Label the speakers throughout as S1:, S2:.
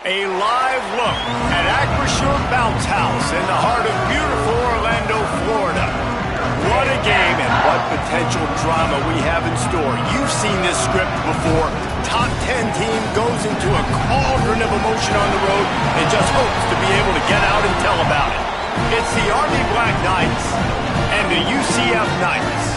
S1: A live look at Acrisure Bounce House in the heart of beautiful Orlando, Florida. What a game and what potential drama we have in store. You've seen this script before. Top 10 team goes into a cauldron of emotion on the road and just hopes to be able to get out and tell about it. It's the Army Black Knights and the UCF Knights.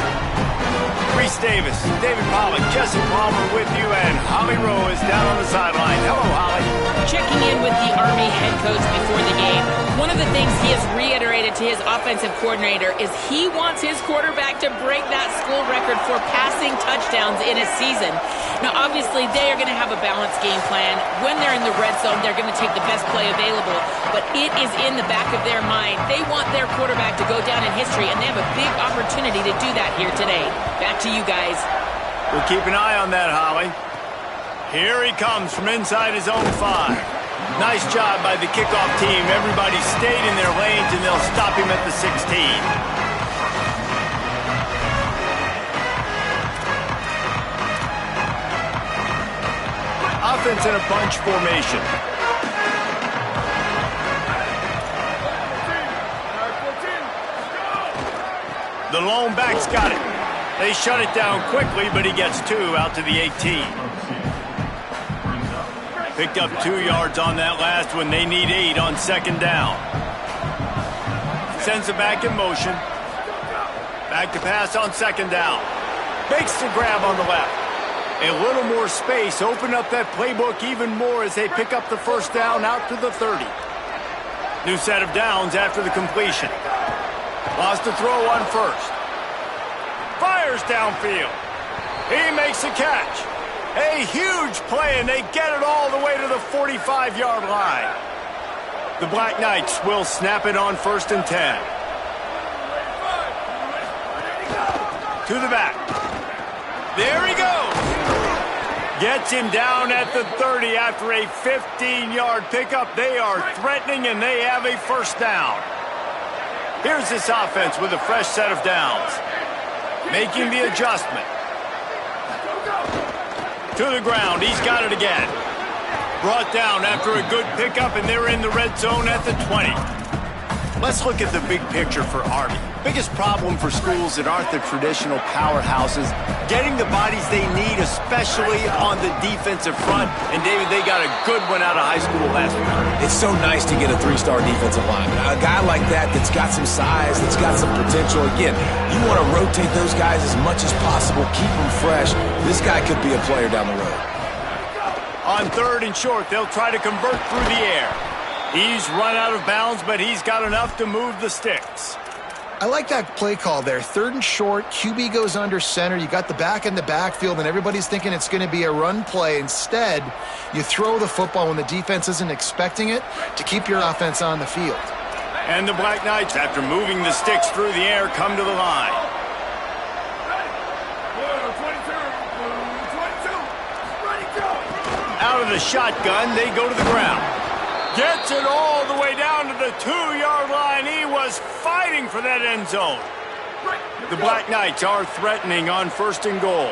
S1: Reese Davis, David Pollack, Jesse Palmer with you, and Holly Rowe is down on the sideline. Hello, Holly.
S2: Checking in with the Army head coach before the game, one of the things he has reiterated to his offensive coordinator is he wants his quarterback to break that school record for passing touchdowns in a season. Now, obviously, they are going to have a balanced game plan. When they're in the red zone, they're going to take the best play available, but it is in the back of their mind. They want their quarterback to go down in history, and they have a big opportunity to do that here today. Back to you guys.
S1: We'll keep an eye on that, Holly. Here he comes from inside his own 5. Nice job by the kickoff team. Everybody stayed in their lanes, and they'll stop him at the 16. Offense in a bunch formation. The lone back's got it. They shut it down quickly, but he gets 2 out to the 18. Picked up 2 yards on that last one. They need 8 on second down. Sends it back in motion. Back to pass on second down. Makes the grab on the left. A little more space. Open up that playbook even more as they pick up the first down out to the 30. New set of downs after the completion. Lost the throw on first. Fires downfield. He makes a catch. A huge play, and they get it all the way to the 45-yard line. The Black Knights will snap it on 1st and 10. To the back. There he goes. Gets him down at the 30 after a 15-yard pickup. They are threatening, and they have a first down. Here's this offense with a fresh set of downs. Making the adjustment. To the ground. He's got it again. Brought down after a good pickup, and they're in the red zone at the 20. Let's look at the big picture for Army. Biggest problem for schools that aren't the traditional powerhouses, getting the bodies they need, especially on the defensive front. And, David, they got a good one out of high school last week.
S3: It's so nice to get a 3-star defensive lineman. A guy like that that's got some size, that's got some potential. Again, you want to rotate those guys as much as possible, keep them fresh. This guy could be a player down the road.
S1: On 3rd and short, they'll try to convert through the air. He's run out of bounds, but he's got enough to move the sticks.
S4: I like that play call there. 3rd and short, QB goes under center. You got the back in the backfield, and everybody's thinking it's going to be a run play. Instead, you throw the football when the defense isn't expecting it to keep your offense on the field.
S1: And the Black Knights, after moving the sticks through the air, come to the line. Out of the shotgun, they go to the ground. Gets it all the way down to the 2-yard line. He was fighting for that end zone. The Black Knights are threatening on 1st and goal.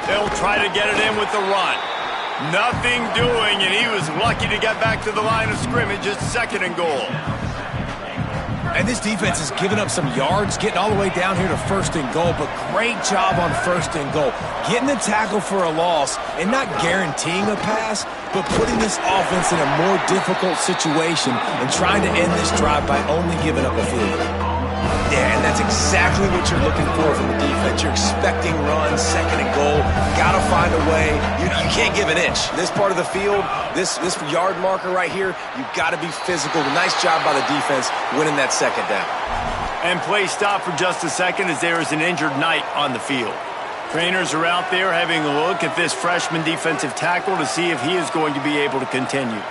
S1: They'll try to get it in with the run. Nothing doing, and he was lucky to get back to the line of scrimmage at 2nd and goal.
S3: And this defense has given up some yards, getting all the way down here to 1st and goal, but great job on 1st and goal. Getting the tackle for a loss and not guaranteeing a pass, but putting this offense in a more difficult situation and trying to end this drive by only giving up a field goal. Yeah, and that's exactly what you're looking for from the defense. You're expecting runs, 2nd and goal. Got to find a way. You can't give an inch. This part of the field, this yard marker right here, you've got to be physical. Nice job by the defense winning that 2nd down.
S1: And play stop for just a second as there is an injured Knight on the field. Trainers are out there having a look at this freshman defensive tackle to see if he is going to be able to continue.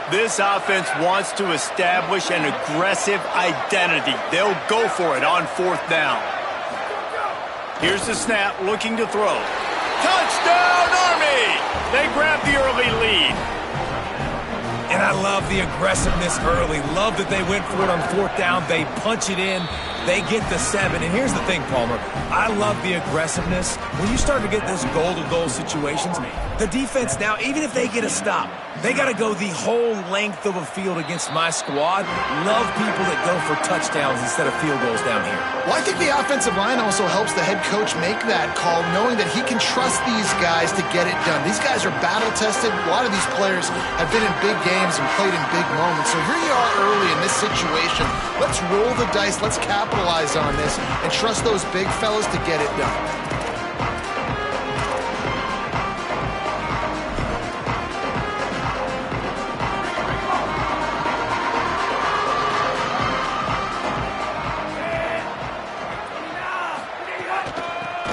S1: This offense wants to establish an aggressive identity. They'll go for it on 4th down. Here's the snap, looking to throw. Touchdown, Army! They grab the early lead.
S3: And I love the aggressiveness early. Love that they went for it on 4th down. They punch it in. They get the 7, and here's the thing, Palmer. I love the aggressiveness. When you start to get those goal-to-goal situations, the defense now, even if they get a stop, they got to go the whole length of a field against my squad. Love people that go for touchdowns instead of field goals down here.
S4: Well, I think the offensive line also helps the head coach make that call, knowing that he can trust these guys to get it done. These guys are battle-tested. A lot of these players have been in big games and played in big moments. So here you are early in this situation. Let's roll the dice. Let's capitalize on this and trust those big fellas to get it done.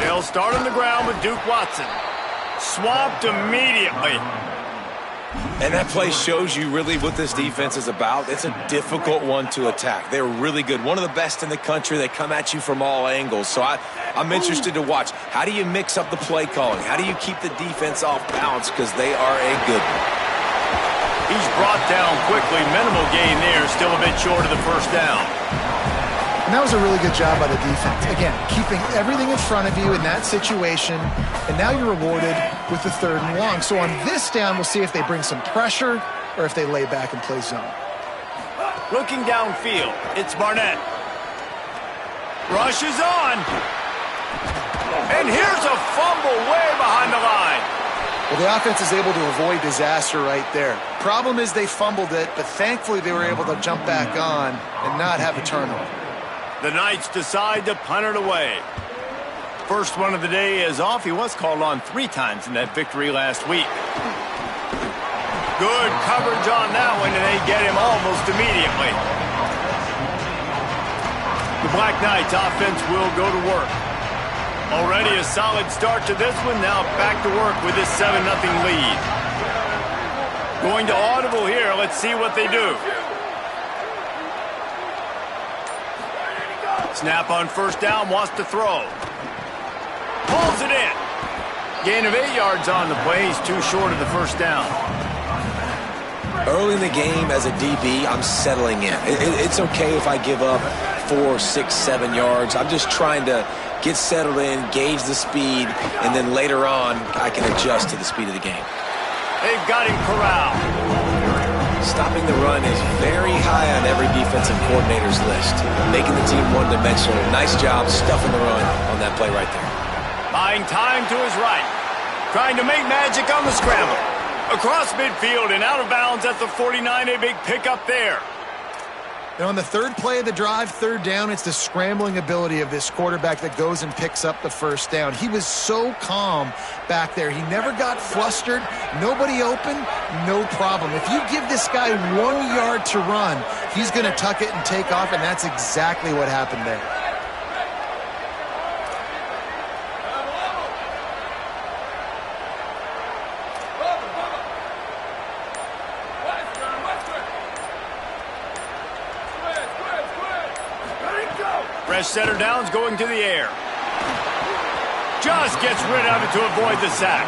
S1: They'll start on the ground with Duke Watson. Swamped immediately.
S3: And that play shows you really what this defense is about. It's a difficult one to attack. They're really good. One of the best in the country. They come at you from all angles. So I'm interested to watch. How do you mix up the play calling? How do you keep the defense off balance? Because they are a good one.
S1: He's brought down quickly. Minimal gain there. Still a bit short of the first down.
S4: And that was a really good job by the defense. Again, keeping everything in front of you in that situation, and now you're rewarded with the 3rd and long. So on this down, we'll see if they bring some pressure or if they lay back and play zone.
S1: Looking downfield, it's Barnett. Rush is on. And here's a fumble way behind the line.
S4: Well, the offense is able to avoid disaster right there. Problem is they fumbled it, but thankfully they were able to jump back on and not have a turnover.
S1: The Knights decide to punt it away. First one of the day is off. He was called on 3 times in that victory last week. Good coverage on that one, and they get him almost immediately. The Black Knights offense will go to work. Already a solid start to this one. Now back to work with this 7-0 lead. Going to audible here. Let's see what they do. Snap on first down, wants to throw. Pulls it in. Gain of 8 yards on the play. He's too short of the first down.
S3: Early in the game as a DB, I'm settling in. It's okay if I give up 4, 6, 7 yards. I'm just trying to get settled in, gauge the speed, and then later on, I can adjust to the speed of the game.
S1: They've got him corralled.
S3: Stopping the run is very high on every defensive coordinator's list. Making the team one-dimensional. Nice job stuffing the run on that play right there.
S1: Buying time to his right. Trying to make magic on the scramble. Across midfield and out of bounds at the 49. A big pickup there.
S4: And on the 3rd play of the drive, 3rd down, it's the scrambling ability of this quarterback that goes and picks up the first down. He was so calm back there. He never got flustered. Nobody open, no problem. If you give this guy 1 yard to run, he's going to tuck it and take off, and that's exactly what happened there.
S1: Fresh center downs going to the air. Just gets rid of it to avoid the sack.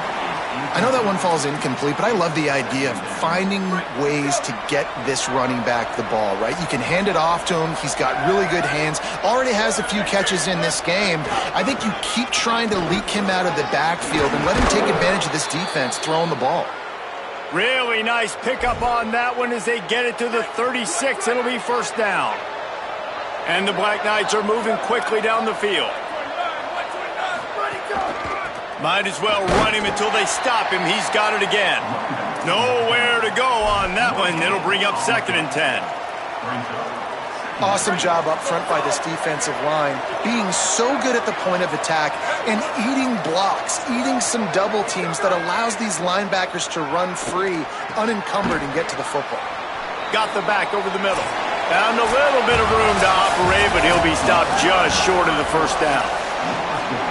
S4: I know that one falls incomplete, but I love the idea of finding ways to get this running back the ball, right? You can hand it off to him. He's got really good hands. Already has a few catches in this game. I think you keep trying to leak him out of the backfield and let him take advantage of this defense throwing the ball.
S1: Really nice pickup on that one as they get it to the 36. It'll be first down. And the Black Knights are moving quickly down the field. Might as well run him until they stop him. He's got it again. Nowhere to go on that one. It'll bring up 2nd and 10.
S4: Awesome job up front by this defensive line, being so good at the point of attack and eating blocks, eating some double teams that allows these linebackers to run free, unencumbered, and get to the football.
S1: Got the back over the middle. Found a little bit of room to operate, but he'll be stopped just short of the first down.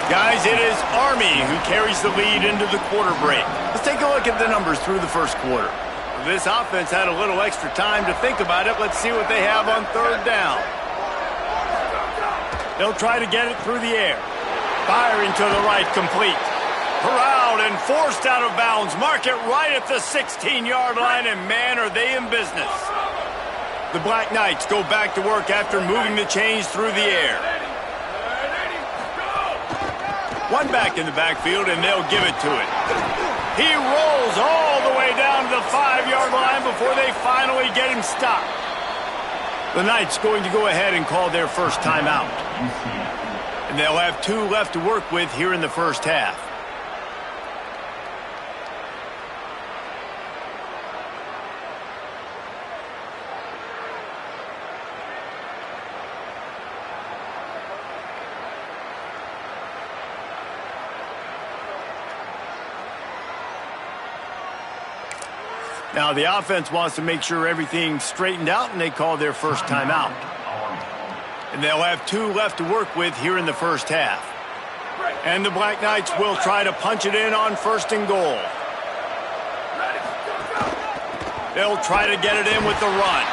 S1: Guys, it is Army who carries the lead into the quarter break. Let's take a look at the numbers through the first quarter. This offense had a little extra time to think about it. Let's see what they have on 3rd down. They'll try to get it through the air. Firing to the right, complete. Corralled and forced out of bounds. Mark it right at the 16-yard line, and man, are they in business. The Black Knights go back to work after moving the chains through the air. One back in the backfield, and they'll give it to it. He rolls all the way down to the 5-yard line before they finally get him stopped. The Knights going to go ahead and call their first timeout. And they'll have 2 left to work with here in the first half. Now the offense wants to make sure everything's straightened out, and they call their first timeout. And they'll have 2 left to work with here in the first half. And the Black Knights will try to punch it in on first and goal. They'll try to get it in with the run.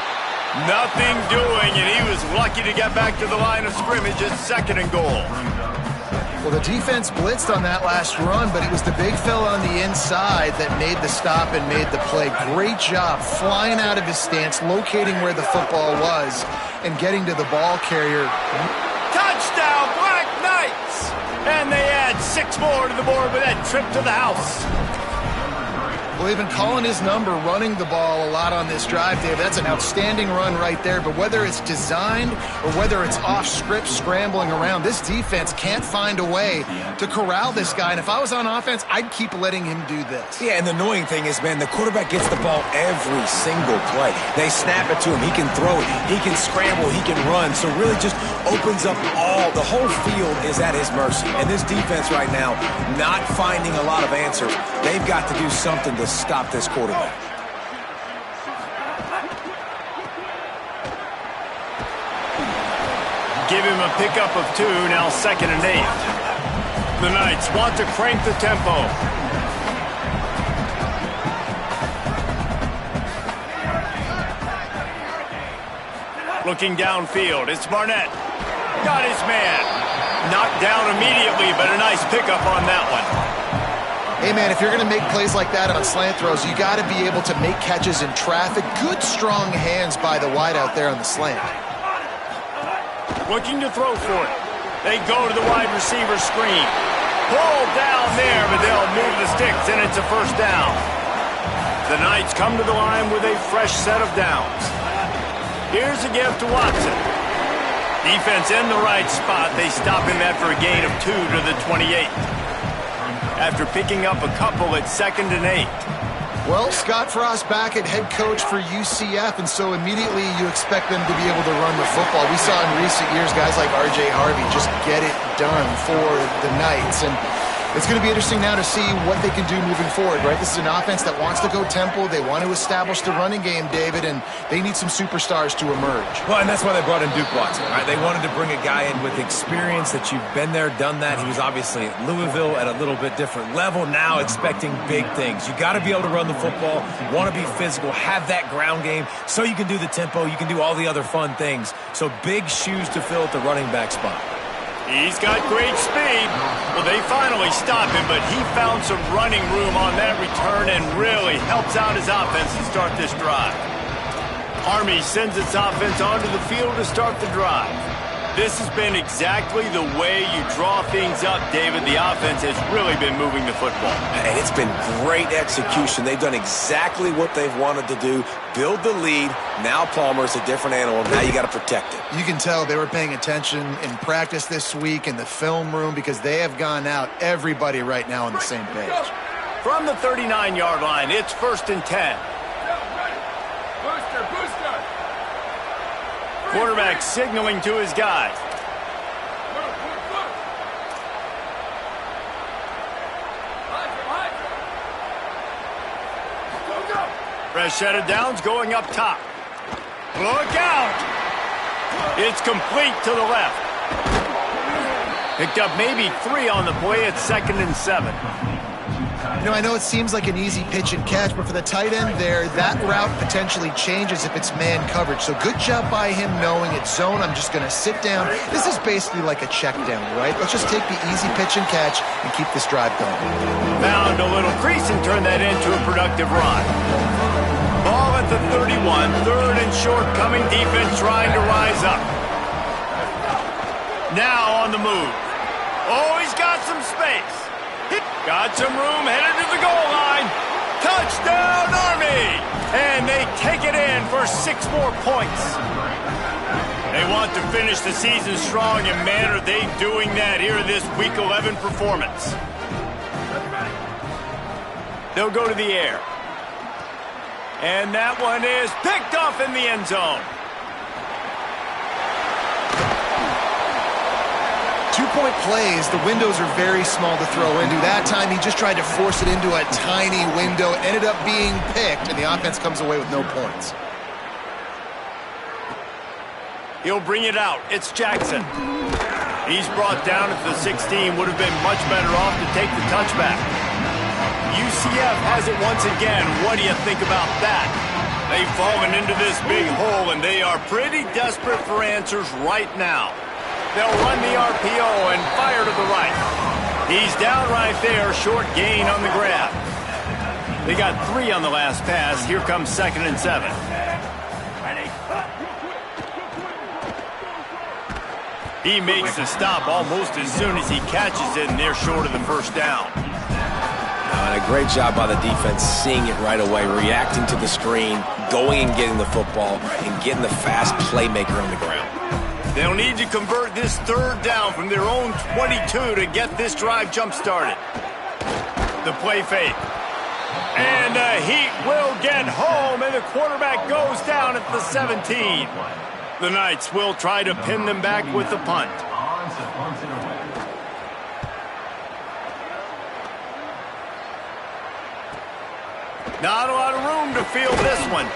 S1: Nothing doing, and he was lucky to get back to the line of scrimmage at second and goal.
S4: Well, the defense blitzed on that last run, but it was the big fella on the inside that made the stop and made the play. Great job flying out of his stance, locating where the football was, and getting to the ball carrier.
S1: Touchdown, Black Knights! And they add 6 more to the board with that trip to the house.
S4: Well, they've been calling his number, running the ball a lot on this drive, Dave. That's an outstanding run right there. But whether it's designed or whether it's off script scrambling around, this defense can't find a way to corral this guy. And if I was on offense, I'd keep letting him do this.
S3: Yeah, and the annoying thing is, man, the quarterback gets the ball every single play. They snap it to him. He can throw it. He can scramble. He can run. So really just opens up the whole field is at his mercy. And this defense right now, not finding a lot of answers. They've got to do something to stop this quarterback.
S1: Give him a pickup of 2, now 2nd and 8. The Knights want to crank the tempo. Looking downfield, it's Barnett. Got his man. Knocked down immediately, but a nice pickup on that one.
S4: Hey, man, if you're going to make plays like that on slant throws, you got to be able to make catches in traffic. Good, strong hands by the wide out there on the slant.
S1: Looking to throw for it. They go to the wide receiver screen. Pulled down there, but they'll move the sticks, and it's a first down. The Knights come to the line with a fresh set of downs. Here's a give to Watson. Defense in the right spot. They stop him after a gain of 2 to the 28. After picking up a couple at 2nd and 8.
S4: Well, Scott Frost back at head coach for UCF, and so immediately you expect them to be able to run the football. We saw in recent years guys like R.J. Harvey just get it done for the Knights, and it's going to be interesting now to see what they can do moving forward, right? This is an offense that wants to go tempo. They want to establish the running game, David, and they need some superstars to emerge.
S3: Well, and that's why they brought in Duke Watson, right? They wanted to bring a guy in with experience that you've been there, done that. He was obviously at Louisville at a little bit different level, now expecting big things. You got to be able to run the football, want to be physical, have that ground game so you can do the tempo, you can do all the other fun things. So big shoes to fill at the running back spot.
S1: He's got great speed. Well, they finally stop him, but he found some running room on that return and really helps out his offense to start this drive. Army sends its offense onto the field to start the drive. This has been exactly the way you draw things up, David. The offense has really been moving the football.
S3: And it's been great execution. They've done exactly what they've wanted to do. Build the lead. Now Palmer's a different animal. Now you got to protect it.
S4: You can tell they were paying attention in practice this week in the film room because they have gone out, everybody right now on the same page.
S1: From the 39-yard line, it's 1st and 10. Quarterback signaling to his guys. Fresh set of downs going up top. Look out! It's complete to the left. Picked up maybe 3 on the play at 2nd and 7.
S4: You know, I know it seems like an easy pitch and catch, but for the tight end there, that route potentially changes if it's man coverage. So good job by him knowing it's zone. I'm just going to sit down. This is basically like a check down, right? Let's just take the easy pitch and catch and keep this drive going.
S1: Found a little crease and turned that into a productive run. Ball at the 31, 3rd and short, coming defense trying to rise up. Now on the move. Oh, he's got some space. Got some room, headed to the goal line. Touchdown, Army! And they take it in for 6 more points. They want to finish the season strong, and man, are they doing that here in this Week 11 performance. They'll go to the air. And that one is picked off in the end zone.
S4: 2-point plays, the windows are very small to throw into. That time, he just tried to force it into a tiny window. Ended up being picked, and the offense comes away with no points.
S1: He'll bring it out. It's Jackson. He's brought down at the 16. Would have been much better off to take the touchback. UCF has it once again. What do you think about that? They've fallen into this big hole, and they are pretty desperate for answers right now. They'll run the RPO and fire to the right. He's down right there, short gain on the grab. They got 3 on the last pass. Here comes 2nd and 7. He makes the stop almost as soon as he catches it, and they're short of the first down.
S3: And a great job by the defense seeing it right away, reacting to the screen, going and getting the football, and getting the fast playmaker on the ground.
S1: They'll need to convert this 3rd down from their own 22 to get this drive jump-started. The play fake. And the Heat will get home, and the quarterback goes down at the 17. The Knights will try to pin them back with the punt. Not a lot of room to field this one.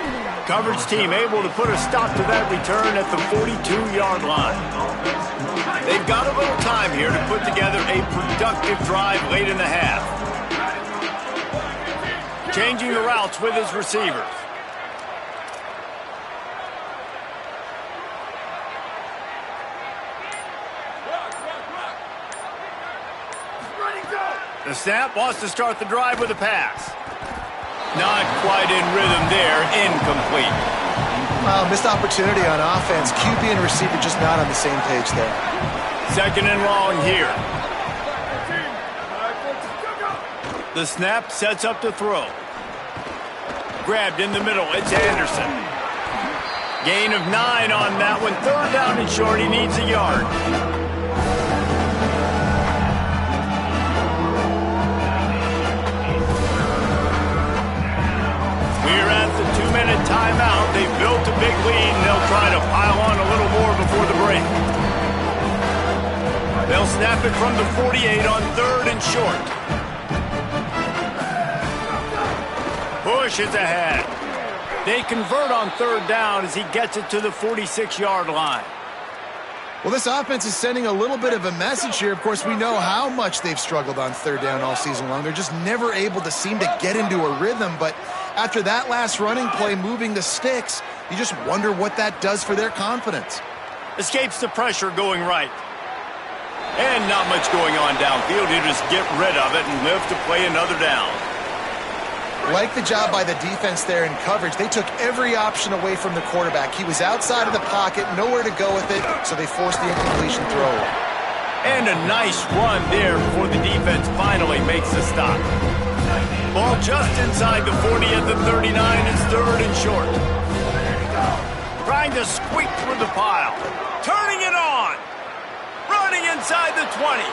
S1: Coverage team able to put a stop to that return at the 42-yard line. They've got a little time here to put together a productive drive late in the half. Changing the routes with his receivers. The snap wants to start the drive with a pass. Not quite in rhythm there. Incomplete.
S4: Missed opportunity on offense. QB and receiver just not on the same page there.
S1: 2nd and long here. The snap sets up to throw. Grabbed in the middle. It's Anderson. Gain of 9 on that one. 3rd down and short. He needs a yard. We're at the 2-minute timeout. They've built a big lead, and they'll try to pile on a little more before the break. They'll snap it from the 48 on 3rd and short. Bush is ahead. They convert on 3rd down as he gets it to the 46-yard line.
S4: Well, this offense is sending a little bit of a message here. Of course, we know how much they've struggled on 3rd down all season long. They're just never able to seem to get into a rhythm, but after that last running play moving the sticks, you just wonder what that does for their confidence.
S1: Escapes the pressure going right. And not much going on downfield. You just get rid of it and live to play another down.
S4: Like the job by the defense there in coverage. They took every option away from the quarterback. He was outside of the pocket, nowhere to go with it, so they forced the incompletion throw.
S1: And a nice run there before the defense finally makes the stop. Ball just inside the 40 at the 39. It's 3rd and short. Trying to squeak through the pile. Turning it on. Running inside the 20.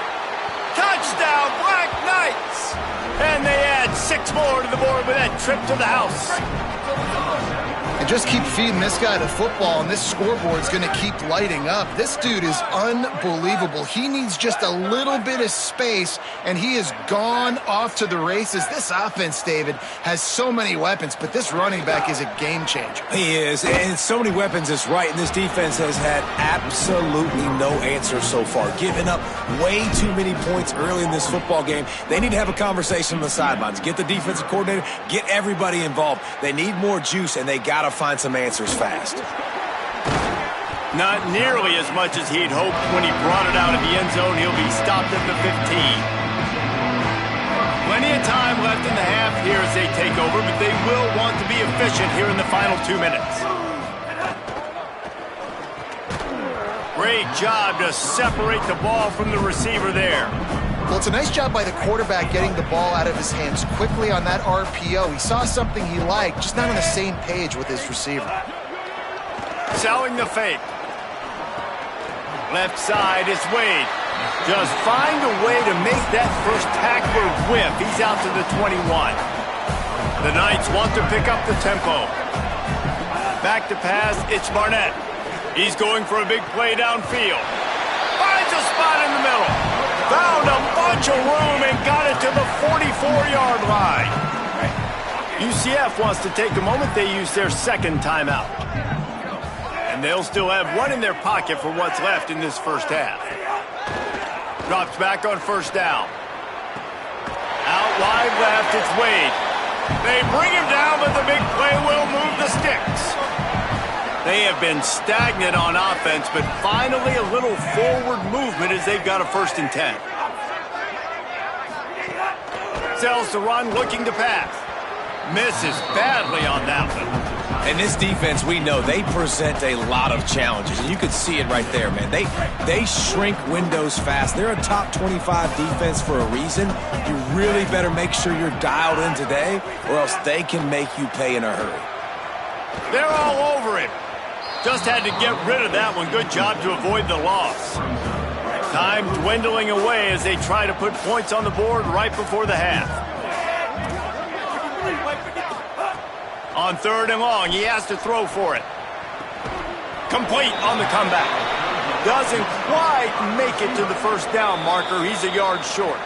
S1: Touchdown, Black Knights. And they add 6 more to the board with that trip to the house.
S4: And just keep feeding this guy the football, and this scoreboard's going to keep lighting up. This dude is unbelievable. He needs just a little bit of space, and he has gone off to the races. This offense, David, has so many weapons, but this running back is a game changer.
S3: He is, and so many weapons is right, and this defense has had absolutely no answer so far. Giving up way too many points early in this football game. They need to have a conversation on the sidelines. Get the defensive coordinator, get everybody involved. They need more juice, and they got to find some answers fast.
S1: Not nearly as much as he'd hoped when he brought it out of the end zone. He'll be stopped at the 15. Plenty of time left in the half here as they take over, but they will want to be efficient here in the final 2 minutes. Great Great job to separate the ball from the receiver there.
S4: Well, it's a nice job by the quarterback getting the ball out of his hands quickly on that RPO. He saw something he liked, just not on the same page with his receiver.
S1: Selling the fake. Left side is Wade. Just find a way to make that first tackler whiff. He's out to the 21. The Knights want to pick up the tempo. Back to pass, it's Barnett. He's going for a big play downfield. Finds a spot in the middle. Found a bunch of room and got it to the 44-yard line. UCF wants to take a moment. They use their second timeout. And they'll still have one in their pocket for what's left in this first half. Drops back on first down. Out wide left, it's Wade. They bring him down, but the big play will move the sticks. They have been stagnant on offense, but finally a little forward movement as they've got a 1st and 10. Sells to run, looking to pass. Misses badly on that one.
S3: And this defense, we know, they present a lot of challenges. And you can see it right there, man. They shrink windows fast. They're a top 25 defense for a reason. You really better make sure you're dialed in today, or else they can make you pay in a hurry.
S1: They're all over him. Just had to get rid of that one. Good job to avoid the loss. Time dwindling away as they try to put points on the board right before the half. On 3rd and long, he has to throw for it. Complete on the comeback. Doesn't quite make it to the first down marker. He's a yard short.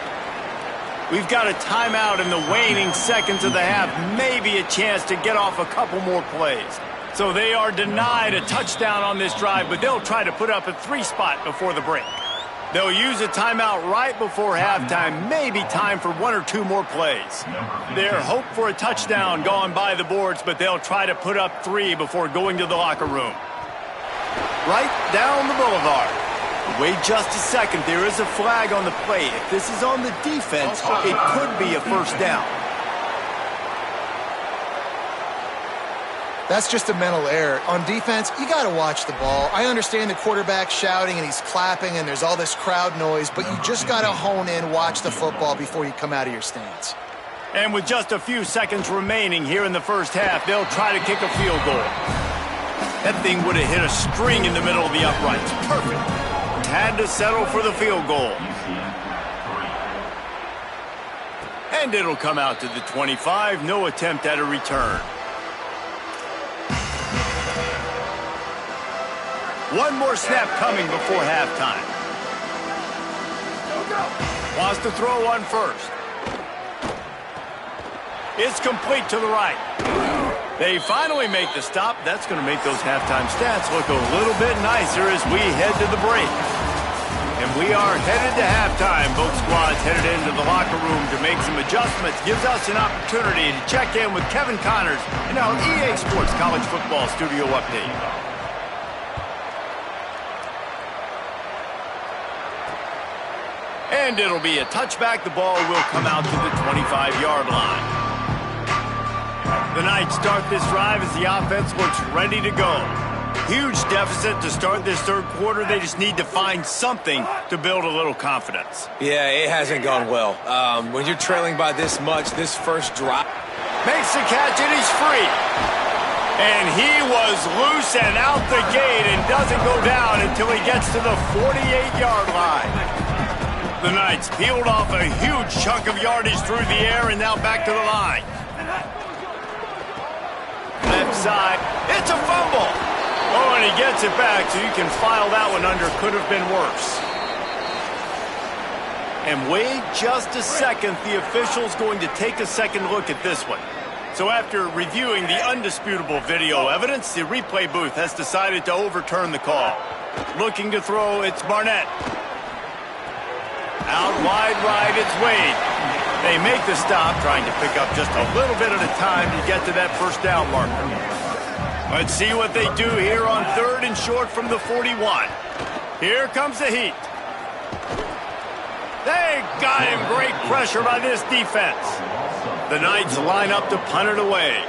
S1: We've got a timeout in the waning seconds of the half. Maybe a chance to get off a couple more plays. So they are denied a touchdown on this drive, but they'll try to put up a 3 spot before the break. They'll use a timeout right before halftime, maybe time for 1 or 2 more plays. Their hope for a touchdown gone by the boards, but they'll try to put up 3 before going to the locker room. Right down the boulevard. Wait just a second. There is a flag on the play. If this is on the defense, it could be a 1st down.
S4: That's just a mental error. On defense, you got to watch the ball. I understand the quarterback shouting and he's clapping and there's all this crowd noise, but you just got to hone in, watch the football before you come out of your stance.
S1: And with just a few seconds remaining here in the first half, they'll try to kick a field goal. That thing would have hit a string in the middle of the uprights. Perfect. Had to settle for the field goal. And it'll come out to the 25. No attempt at a return. One more snap coming before halftime. Wants to throw one first. It's complete to the right. They finally make the stop. That's going to make those halftime stats look a little bit nicer as we head to the break. And we are headed to halftime. Both squads headed into the locker room to make some adjustments. Gives us an opportunity to check in with Kevin Connors in our EA Sports College Football Studio Update. And it'll be a touchback. The ball will come out to the 25-yard line. The Knights start this drive as the offense looks ready to go. Huge deficit to start this 3rd quarter. They just need to find something to build a little confidence.
S3: Yeah, it hasn't gone well. When you're trailing by this much, this first drop.
S1: Makes the catch and he's free. And he was loose and out the gate and doesn't go down until he gets to the 48-yard line. The Knights peeled off a huge chunk of yardage through the air and now back to the line. Left side, it's a fumble. Oh, and he gets it back, so you can file that one under. Could have been worse. And wait just a second. The official's going to take a second look at this one. So after reviewing the undisputable video evidence, the replay booth has decided to overturn the call. Looking to throw, it's Barnett. Out wide right, it's Wade. They make the stop, trying to pick up just a little bit at a time to get to that first down marker. Let's see what they do here on 3rd and short from the 41. Here comes the heat. They got him. Great pressure by this defense. The Knights line up to punt it away.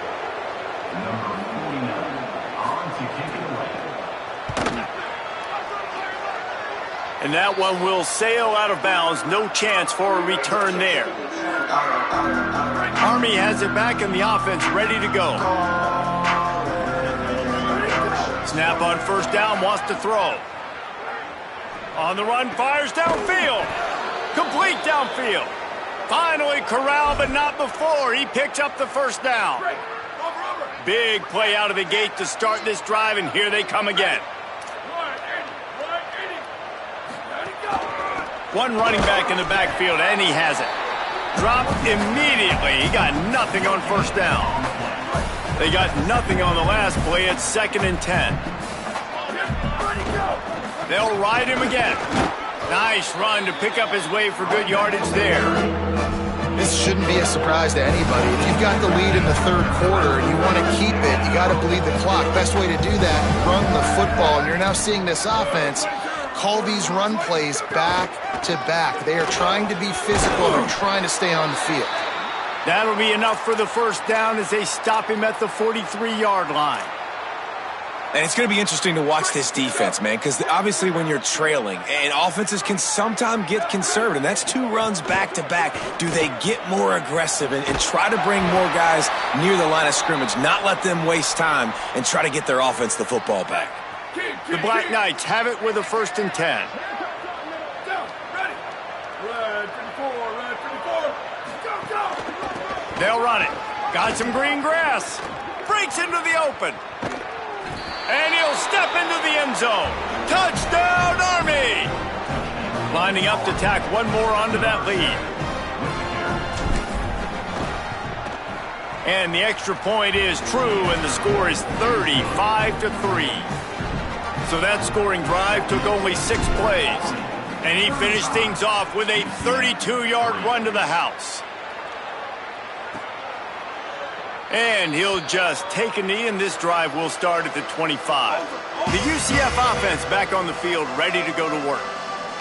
S1: And that one will sail out of bounds. No chance for a return there. Army has it back in the offense, ready to go. Snap on first down, wants to throw. On the run, fires downfield. Complete downfield. Finally corralled, but not before. He picks up the first down. Big play out of the gate to start this drive, and here they come again. One running back in the backfield, and he has it. Dropped immediately. He got nothing on first down. They got nothing on the last play. It's 2nd and 10. They'll ride him again. Nice run to pick up his way for good yardage there.
S4: This shouldn't be a surprise to anybody. If you've got the lead in the third quarter and you want to keep it, you got to bleed the clock. Best way to do that, run the football. And you're now seeing this offense call these run plays back to back. They are trying to be physical. They're trying to stay on the field.
S1: That'll be enough for the first down as they stop him at the 43-yard line.
S3: And it's going to be interesting to watch this defense, man, because obviously when you're trailing, and offenses can sometimes get conservative, and that's 2 runs back-to-back. Do they get more aggressive and try to bring more guys near the line of scrimmage, not let them waste time, and try to get their offense the football back?
S1: The Black Knights have it with a 1st and 10. They'll run it. Got some green grass. Breaks into the open. And he'll step into the end zone. Touchdown, Army! Lining up to tack one more onto that lead. And the extra point is true, and the score is 35-3. So that scoring drive took only 6 plays. And he finished things off with a 32-yard run to the house. And he'll just take a knee, and this drive will start at the 25. The UCF offense back on the field, ready to go to work.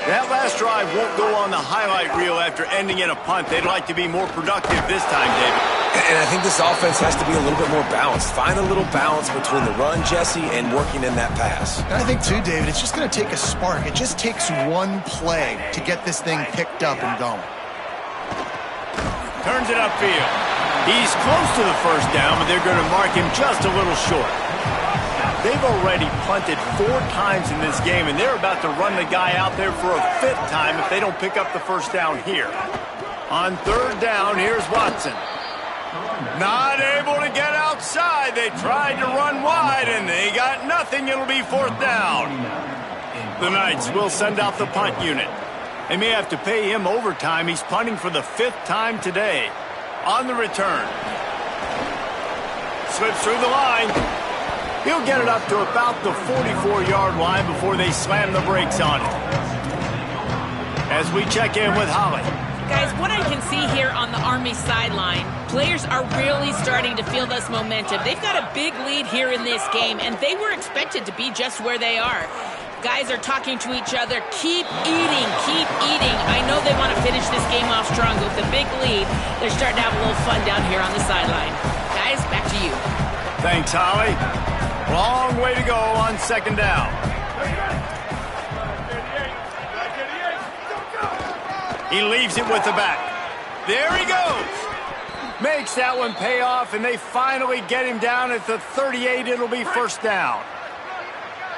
S1: That last drive won't go on the highlight reel after ending in a punt. They'd like to be more productive this time, David.
S3: And I think this offense has to be a little bit more balanced. Find a little balance between the run, Jesse, and working in that pass.
S4: And I think, too, David, it's just going to take a spark. It just takes one play to get this thing picked up and going.
S1: Turns it upfield. He's close to the first down, but they're going to mark him just a little short. They've already punted 4 times in this game, and they're about to run the guy out there for a 5th time if they don't pick up the first down here. On 3rd down, here's Watson. Not able to get outside. They tried to run wide, and they got nothing. It'll be 4th down. The Knights will send out the punt unit. They may have to pay him overtime. He's punting for the 5th time today. On the return. Slips through the line. He'll get it up to about the 44-yard line before they slam the brakes on it. As we check in with Holly.
S2: Guys, what I can see here on the Army sideline, players are really starting to feel this momentum. They've got a big lead here in this game, and they were expected to be just where they are. Guys are talking to each other. Keep eating, keep eating. I know they want to finish this game off strong with a big lead. They're starting to have a little fun down here on the sideline. Guys, back to you.
S1: Thanks, Holly. Long way to go on 2nd down. He leaves it with the back. There he goes. Makes that one pay off, and they finally get him down at the 38. It'll be 1st down.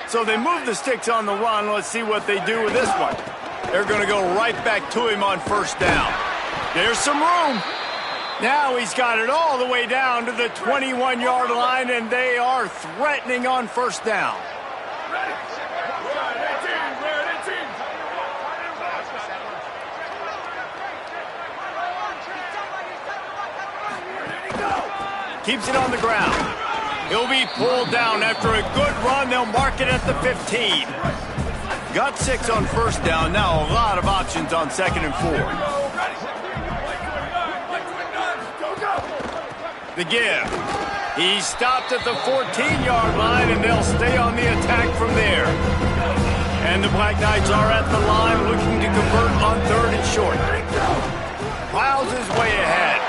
S1: So they move the sticks on the run. Let's see what they do with this one. They're going to go right back to him on 1st down. There's some room. Now he's got it all the way down to the 21-yard line, and they are threatening on 1st down. Keeps it on the ground. He'll be pulled down after a good run. They'll mark it at the 15. Got 6 on 1st down. Now a lot of options on 2nd and 4. The give. He stopped at the 14-yard line, and they'll stay on the attack from there. And the Black Knights are at the line looking to convert on 3rd and short. Plows his way ahead.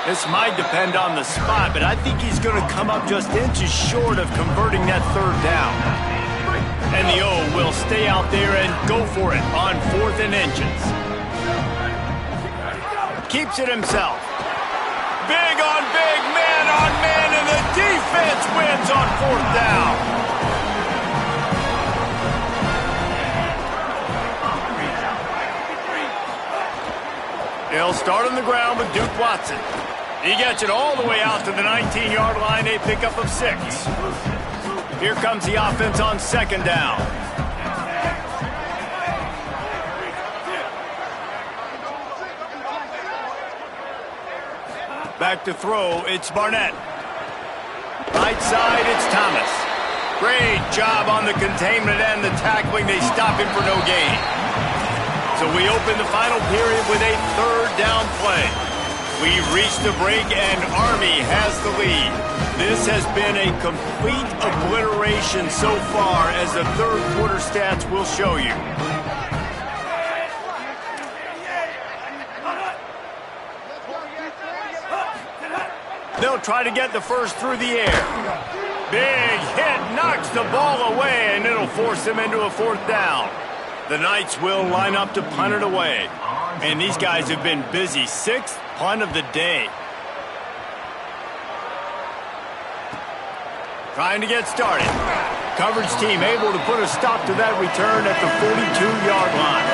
S1: This might depend on the spot, but I think he's going to come up just inches short of converting that 3rd down. And the O will stay out there and go for it on 4th and inches. Keeps it himself. Big on big, man on man, and the defense wins on 4th down. They'll start on the ground with Duke Watson. He gets it all the way out to the 19-yard line, a pickup of 6. Here comes the offense on 2nd down. Back to throw, it's Barnett. Right side, it's Thomas. Great job on the containment and the tackling. They stop him for no gain. So we open the final period with a 3rd down play. We've reached the break and Army has the lead. This has been a complete obliteration so far, as the 3rd quarter stats will show you. They'll try to get the first through the air. Big hit, knocks the ball away, and it'll force them into a 4th down. The Knights will line up to punt it away. And these guys have been busy. 6th punt of the day. Trying to get started. Coverage team able to put a stop to that return at the 42-yard line.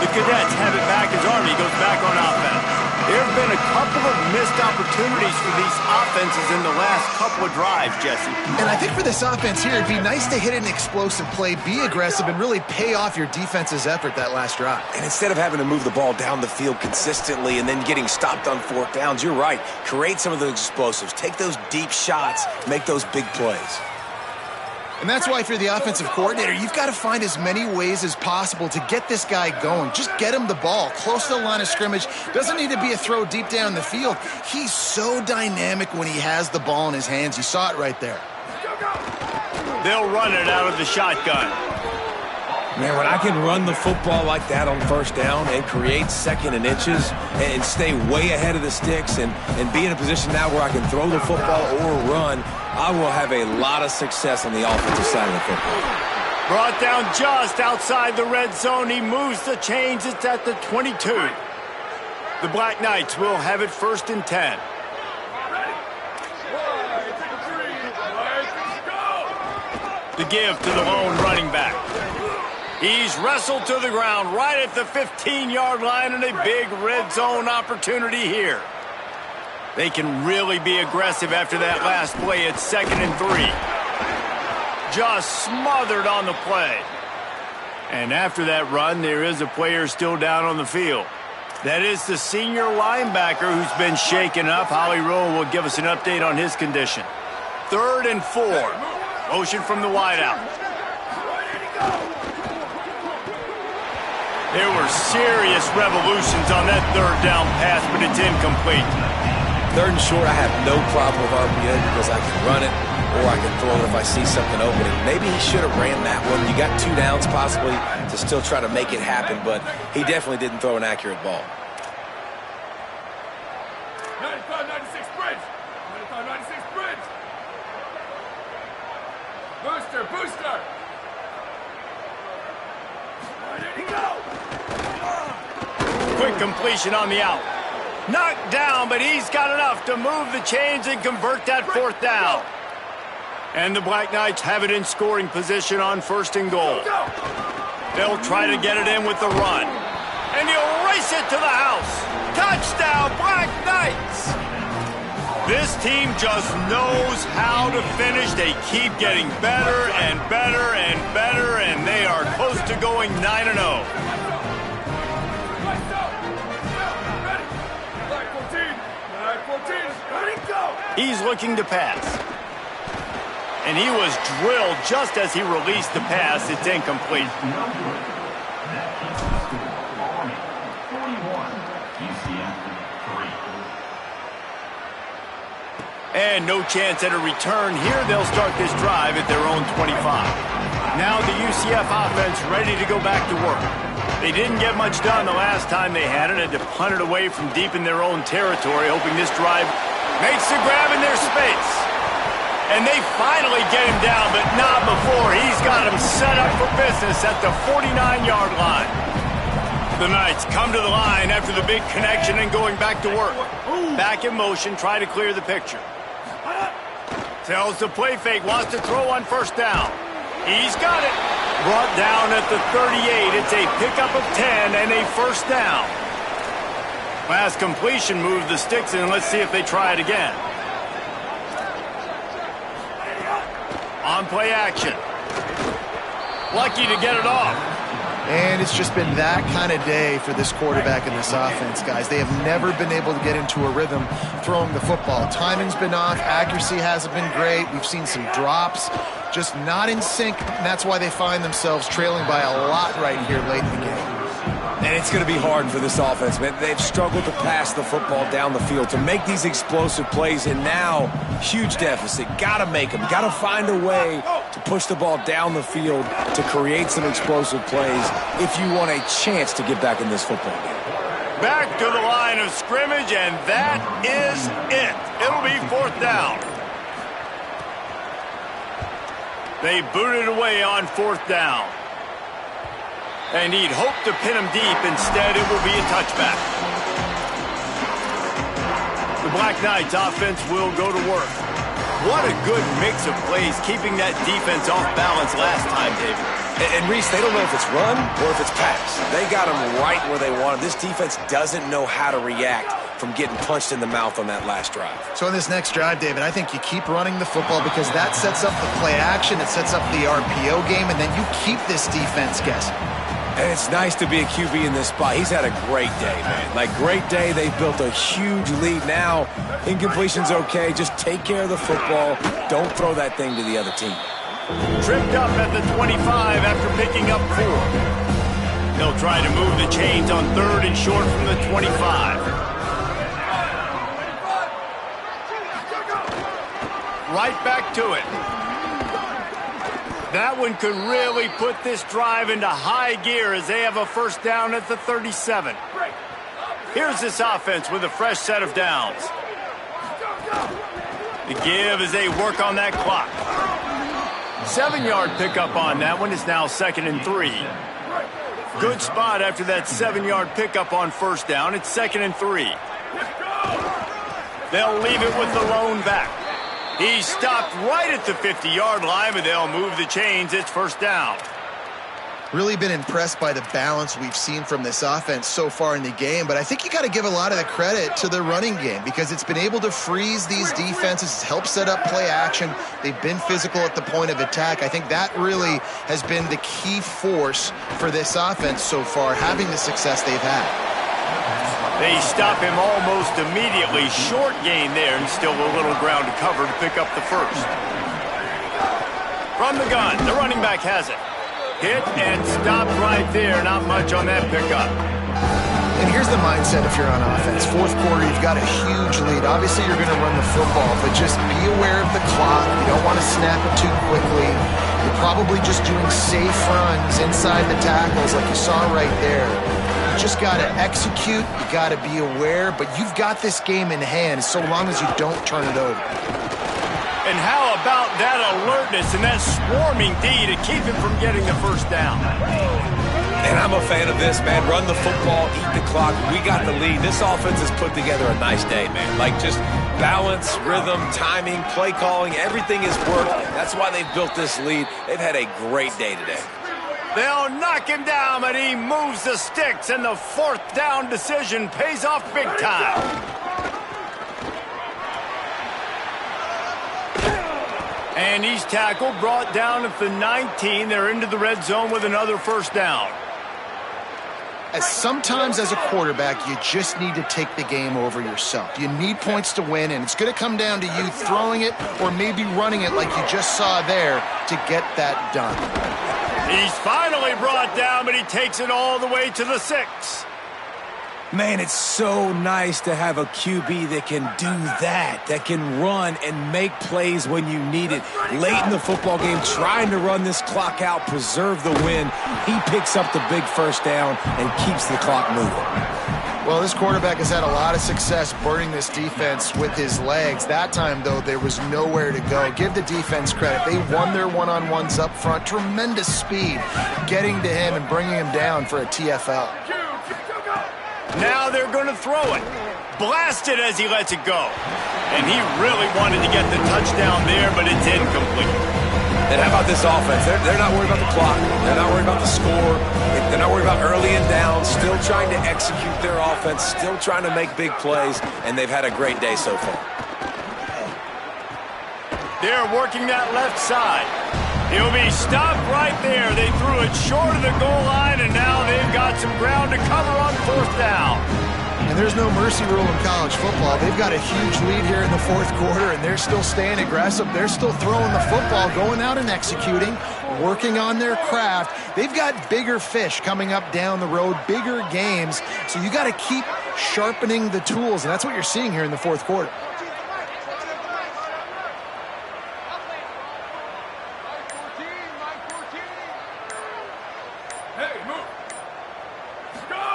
S1: The Cadets have it back as Army goes back on offense. There have been a couple of missed opportunities for these offenses in the last couple of drives, Jesse.
S4: And I think for this offense here, it'd be nice to hit an explosive play, be aggressive, and really pay off your defense's effort that last drive.
S3: And instead of having to move the ball down the field consistently and then getting stopped on 4th downs, you're right. Create some of those explosives. Take those deep shots. Make those big plays.
S4: And that's why if you're the offensive coordinator, you've got to find as many ways as possible to get this guy going. Just get him the ball close to the line of scrimmage. Doesn't need to be a throw deep down the field. He's so dynamic when he has the ball in his hands. You saw it right there.
S1: They'll run it out of the shotgun.
S3: Man, when I can run the football like that on 1st down and create 2nd and inches and stay way ahead of the sticks and be in a position now where I can throw the football or run, I will have a lot of success on the offensive side of the football.
S1: Brought down just outside the red zone. He moves the chains. It's at the 22. The Black Knights will have it 1st and 10. The give to the lone running back. He's wrestled to the ground right at the 15-yard line, and a big red zone opportunity here. They can really be aggressive after that last play. It's 2nd and 3. Just smothered on the play. And after that run, there is a player still down on the field. That is the senior linebacker who's been shaken up. Holly Rowe will give us an update on his condition. 3rd and 4. Motion from the wideout. There were serious revolutions on that 3rd down pass, but it's incomplete.
S3: 3rd and short, I have no problem with RPO because I can run it or I can throw it if I see something open. And maybe he should have ran that one. You got 2 downs possibly to still try to make it happen, but he definitely didn't throw an accurate ball.
S5: 95-96 bridge. 95-96 bridge. Booster, booster. There you go.
S1: Quick completion on the out. Knocked down, but he's got enough to move the chains and convert that 4th down. And the Black Knights have it in scoring position on 1st and goal. They'll try to get it in with the run. And he'll race it to the house. Touchdown, Black Knights! This team just knows how to finish. They keep getting better and better and better, and they are close to going 9-0. He's looking to pass. And he was drilled just as he released the pass. It's incomplete. And no chance at a return here. They'll start this drive at their own 25. Now the UCF offense ready to go back to work. They didn't get much done the last time they had it. Had to punt it away from deep in their own territory, hoping this drive makes the grab in their space. And they finally get him down, but not before. He's got him set up for business at the 49-yard line. The Knights come to the line after the big connection and going back to work. Back in motion, try to clear the picture. Tells the play fake, wants to throw on first down. He's got it. Brought down at the 38. It's a pickup of 10 and a first down. Last completion moved the sticks in. Let's see if they try it again. On play action. Lucky to get it off.
S4: And it's just been that kind of day for this quarterback and this offense, guys. They have never been able to get into a rhythm throwing the football. Timing's been off. Accuracy hasn't been great. We've seen some drops. Just not in sync, and that's why they find themselves trailing by a lot right here late in the game.
S3: And it's going to be hard for this offense, man. They've struggled to pass the football down the field, to make these explosive plays, and now, huge deficit. Got to make them. Got to find a way to push the ball down the field to create some explosive plays if you want a chance to get back in this football game.
S1: Back to the line of scrimmage, and that is it. It'll be fourth down. They booted away on fourth down. And he'd hoped to pin him deep. Instead, it will be a touchback. The Black Knights offense will go to work. What a good mix of plays, keeping that defense off balance last time, David.
S3: And Reese, they don't know if it's run or if it's pass. They got them right where they want them. This defense doesn't know how to react from getting punched in the mouth on that last drive.
S4: So in this next drive, David, I think you keep running the football because that sets up the play action, it sets up the RPO game, and then you keep this defense guessing.
S3: And it's nice to be a QB in this spot. He's had a great day, man. Like, great day. They've built a huge lead now. Incompletion's okay. Just take care of the football. Don't throw that thing to the other team.
S1: Tripped up at the 25 after picking up 4. They'll try to move the chains on third and short from the 25. Right back to it. That one could really put this drive into high gear as they have a first down at the 37. Here's this offense with a fresh set of downs. The give as they work on that clock. 7-yard pickup on that one. Is now 2nd and 3. Good spot after that 7-yard pickup on first down. It's 2nd and 3. They'll leave it with the lone back. He stopped right at the 50-yard line, but they'll move the chains. It's first down.
S4: Really been impressed by the balance we've seen from this offense so far in the game, but I think you got to give a lot of the credit to the running game because it's been able to freeze these defenses, help set up play action. They've been physical at the point of attack. I think that really has been the key force for this offense so far, having the success they've had.
S1: They stop him almost immediately. Short gain there, and still a little ground to cover to pick up the first. From the gun, the running back has it. Hit and stopped right there. Not much on that pickup.
S4: And here's the mindset if you're on offense. Fourth quarter, you've got a huge lead. Obviously, you're going to run the football, but just be aware of the clock. You don't want to snap it too quickly. You're probably just doing safe runs inside the tackles like you saw right there. You just got to execute. You got to be aware, but you've got this game in hand so long as you don't turn it over.
S1: And how about that alertness and that swarming D to keep him from getting the first down?
S3: And I'm a fan of this, man. Run the football, eat the clock. We got the lead. This offense has put together a nice day, man. Like, just balance, rhythm, timing, play calling, everything has worked. That's why they've built this lead. They've had a great day today.
S1: They'll knock him down, but he moves the sticks, and the fourth down decision pays off big time. And he's tackled, brought down at the 19. They're into the red zone with another first down.
S4: Sometimes as a quarterback, you just need to take the game over yourself. You need points to win, and it's going to come down to you throwing it or maybe running it like you just saw there to get that done.
S1: He's finally brought down, but he takes it all the way to the 6.
S3: Man, it's so nice to have a QB that can do that can run and make plays when you need it. Late in the football game, trying to run this clock out, preserve the win. He picks up the big first down and keeps the clock moving.
S4: Well, this quarterback has had a lot of success burning this defense with his legs. That time, though, there was nowhere to go. Give the defense credit. They won their one-on-ones up front. Tremendous speed getting to him and bringing him down for a TFL.
S1: Now they're going to throw it. Blasted as he lets it go. And he really wanted to get the touchdown there, but it's incomplete.
S3: And how about this offense? They're not worried about the clock. They're not worried about the score. They're not worried about early and down. Still trying to execute their offense. Still trying to make big plays. And they've had a great day so far.
S1: They're working that left side. He'll be stopped right there. They threw it short of the goal line, and now they've got some ground to cover on 4th down.
S4: And there's no mercy rule in college football. They've got a huge lead here in the 4th quarter, and they're still staying aggressive. They're still throwing the football, going out and executing, working on their craft. They've got bigger fish coming up down the road, bigger games. So you got to keep sharpening the tools, and that's what you're seeing here in the 4th quarter.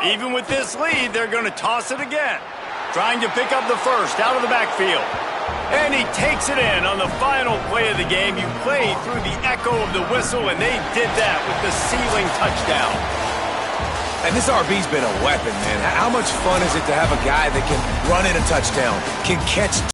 S1: Even with this lead, they're going to toss it again. Trying to pick up the first out of the backfield. And he takes it in on the final play of the game. You play through the echo of the whistle, and they did that with the ceiling touchdown.
S3: And this RB's been a weapon, man. How much fun is it to have a guy that can run in a touchdown, can catch